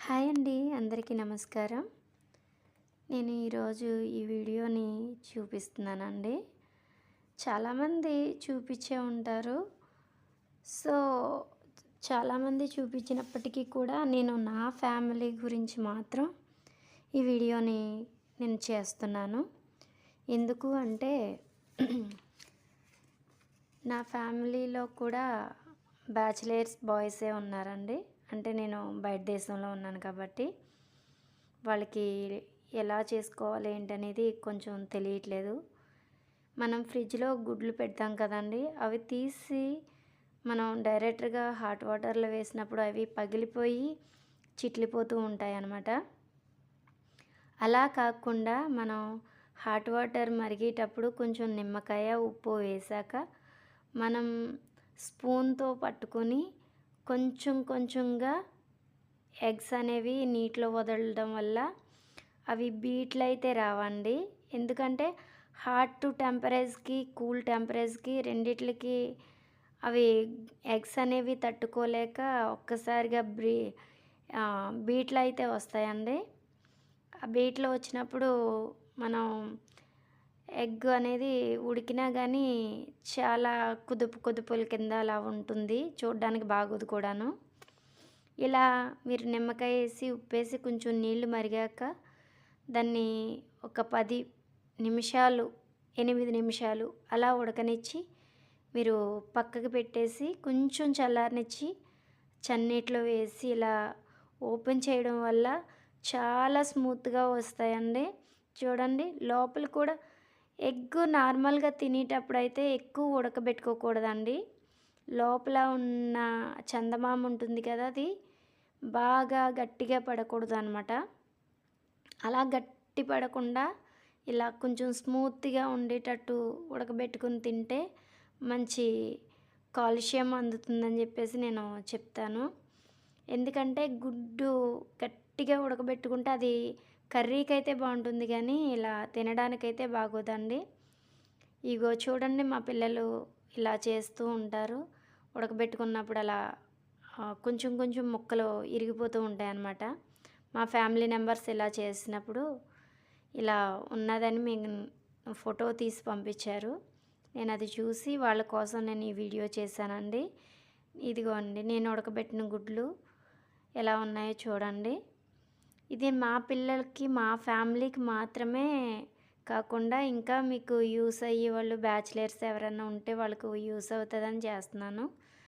Hi అండి, అందరికీ నమస్కారం. నేను ఈరోజు ఈ వీడియోని చూపిస్తున్నానండి. చాలామంది చూపించే ఉంటారు. సో, చాలామంది చూపించినప్పటికీ కూడా నేను నా ఫ్యామిలీ గురించి మాత్రం ఈ వీడియోని నేను చేస్తున్నాను. ఎందుకు అంటే నా ఫ్యామిలీలో కూడా బ్యాచిలర్స్ బాయ్సే ఉన్నారండి. అంటే నేను బయట దేశంలో ఉన్నాను కాబట్టి వాళ్ళకి ఎలా చేసుకోవాలి ఏంటనేది కొంచెం తెలియట్లేదు. మనం ఫ్రిడ్జ్లో గుడ్లు పెడతాం కదండి, అవి తీసి మనం డైరెక్ట్గా హాట్ వాటర్లో వేసినప్పుడు అవి పగిలిపోయి చిట్లిపోతూ ఉంటాయి అన్నమాట. అలా కాకుండా మనం హాట్ వాటర్ మరిగేటప్పుడు కొంచెం నిమ్మకాయ ఉప్పు వేశాక మనం స్పూన్తో పట్టుకొని కొంచెం కొంచెంగా ఎగ్స్ అనేవి నీటిలో వదలడం వల్ల అవి బీట్లు అయితే రావండి. ఎందుకంటే హాట్ టెంపరేచర్కి కూల్ టెంపరేచర్కి రెండిట్లకి అవి ఎగ్స్ అనేవి తట్టుకోలేక ఒక్కసారిగా బీట్లు అయితే వస్తాయండి. ఆ బీట్లో వచ్చినప్పుడు మనం ఎగ్ అనేది ఉడికినా కానీ చాలా కుదుపు కుదుపుల కింద అలా ఉంటుంది, చూడడానికి బాగోదు కూడాను. ఇలా మీరు నిమ్మకాయ వేసి ఉప్పేసి కొంచెం నీళ్లు మరిగాక దాన్ని ఒక 10 నిమిషాలు 8 నిమిషాలు అలా ఉడకనిచ్చి మీరు పక్కకు పెట్టేసి కొంచెం చల్లారనిచ్చి చన్నీటిలో వేసి ఇలా ఓపెన్ చేయడం వల్ల చాలా స్మూత్గా వస్తాయండి. చూడండి, లోపల కూడా ఎగ్ నార్మల్గా తినేటప్పుడు అయితే ఎక్కువ ఉడకబెట్టుకోకూడదండి. లోపల ఉన్న చందమామ ఉంటుంది కదా, అది బాగా గట్టిగా పడకూడదు అనమాట. అలా గట్టి పడకుండా ఇలా కొంచెం స్మూత్గా ఉండేటట్టు ఉడకబెట్టుకుని తింటే మంచి కాల్షియం అందుతుందని చెప్పేసి నేను చెప్తాను. ఎందుకంటే గుడ్డు గట్టిగా ఉడకబెట్టుకుంటే అది కర్రీకి అయితే బాగుంటుంది కానీ ఇలా తినడానికైతే బాగోదండి. ఇగో చూడండి, మా పిల్లలు ఇలా చేస్తూ ఉంటారు. ఉడకబెట్టుకున్నప్పుడు అలా కొంచెం కొంచెం ముక్కలు ఇరిగిపోతూ ఉంటాయన్నమాట. మా ఫ్యామిలీ మెంబర్స్ ఇలా చేసినప్పుడు ఇలా ఉన్నదని మేము ఫోటో తీసి పంపించారు. నేను అది చూసి వాళ్ళ కోసం నేను ఈ వీడియో చేశానండి. ఇదిగోండి, నేను ఉడకబెట్టిన గుడ్లు ఎలా ఉన్నాయో చూడండి. ఇది మా పిల్లలకి మా ఫ్యామిలీకి మాత్రమే కాకుండా ఇంకా మీకు యూస్ అయ్యే వాళ్ళు బ్యాచిలర్స్ ఎవరైనా ఉంటే వాళ్ళకు యూస్ అవుతుందని చేస్తున్నాను.